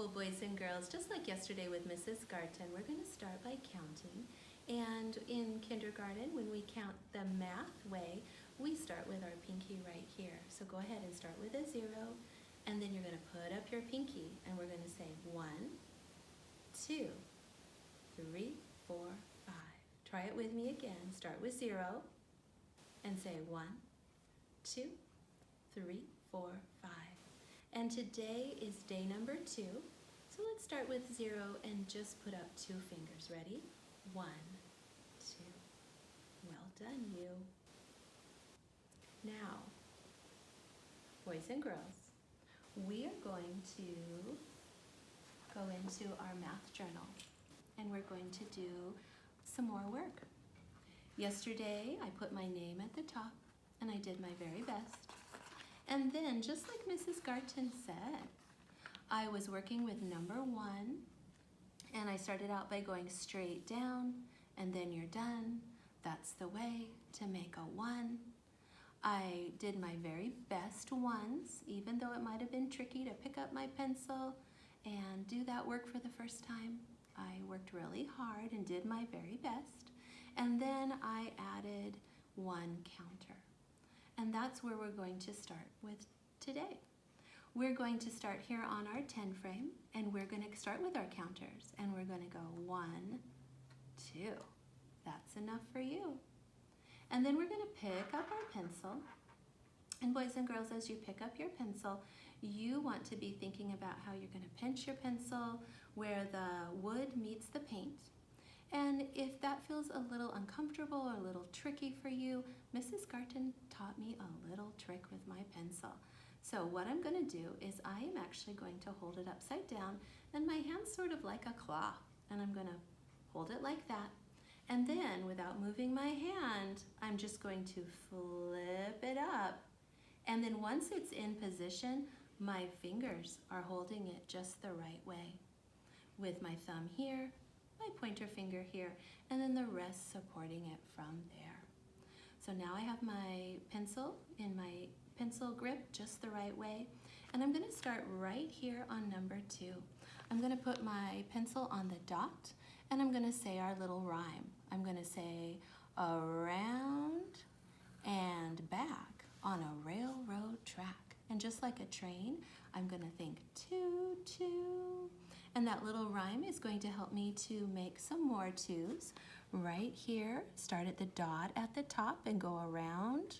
boys and girls, just like yesterday with Mrs. Garton, we're going to start by counting. And in kindergarten, when we count the math way, we start with our pinky right here. So go ahead and start with a 0, and then you're going to put up your pinky, and we're going to say 1, 2, 3, 4, 5. Try it with me again. Start with 0, and say 1, 2, 3, 4, 5. And today is day number 2. So let's start with 0 and just put up 2 fingers. Ready? 1, 2. Well done, you. Now, boys and girls, we are going to go into our math journal and we're going to do some more work. Yesterday, I put my name at the top and I did my very best. And then, just like Mrs. Garton said, I was working with number 1, and I started out by going straight down, and then you're done. That's the way to make a 1. I did my very best ones, even though it might have been tricky to pick up my pencil and do that work for the first time. I worked really hard and did my very best, and then I added 1 counter. And that's where we're going to start with today. We're going to start here on our 10 frame, and we're going to start with our counters, and we're going to go 1, 2. That's enough for you. And then we're going to pick up our pencil. And boys and girls, as you pick up your pencil, you want to be thinking about how you're going to pinch your pencil where the wood meets the paint. And if that feels a little uncomfortable or a little tricky for you, Mrs. Garton taught me a little trick with my pencil. So what I'm going to do is I am actually going to hold it upside down, and my hand's sort of like a claw, and I'm going to hold it like that. And then, without moving my hand, I'm just going to flip it up. And then once it's in position, my fingers are holding it just the right way, with my thumb here, my pointer finger here, and then the rest supporting it from there. So now I have my pencil in my pencil grip just the right way, and I'm going to start right here on number 2. I'm going to put my pencil on the dot, and I'm going to say our little rhyme. I'm going to say around and back on a railroad track. And just like a train, I'm going to think toot, toot. And that little rhyme is going to help me to make some more 2s. Right here, start at the dot at the top and go around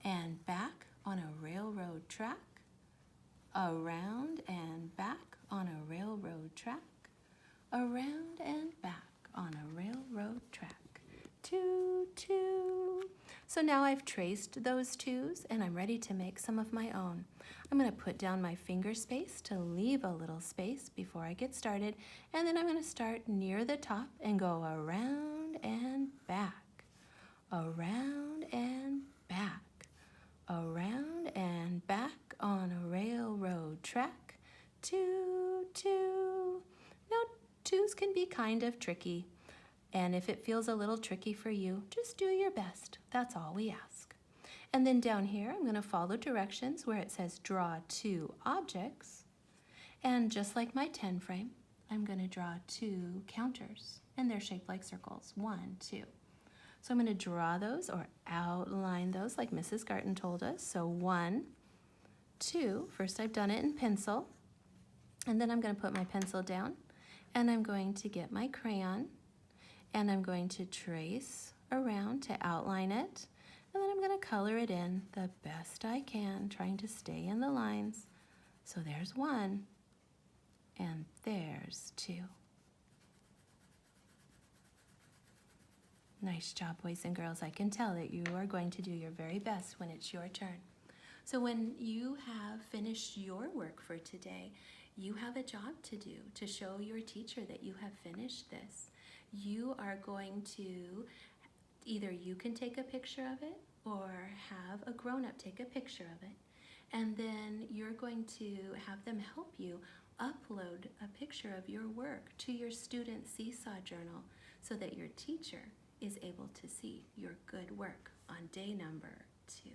and back on a railroad track. Around and back on a railroad track. Around and back on a railroad track. Toot, toot. So now I've traced those 2s and I'm ready to make some of my own. I'm going to put down my finger space to leave a little space before I get started, and then I'm going to start near the top and go around and back, around and back, around and back on a railroad track. Toot, toot. Now 2s can be kind of tricky. And if it feels a little tricky for you, just do your best. That's all we ask. And then down here, I'm going to follow directions where it says draw 2 objects. And just like my 10 frame, I'm going to draw 2 counters. And they're shaped like circles, 1, 2. So I'm going to draw those or outline those like Mrs. Garton told us. So 1, 2. First I've done it in pencil. And then I'm going to put my pencil down. And I'm going to get my crayon. And I'm going to trace around to outline it, and then I'm going to color it in the best I can, trying to stay in the lines. So there's 1, and there's 2. Nice job, boys and girls. I can tell that you are going to do your very best when it's your turn. So when you have finished your work for today, you have a job to do to show your teacher that you have finished this. You are going to, either you can take a picture of it or have a grown-up take a picture of it, and then you're going to have them help you upload a picture of your work to your student Seesaw journal so that your teacher is able to see your good work on day number 2.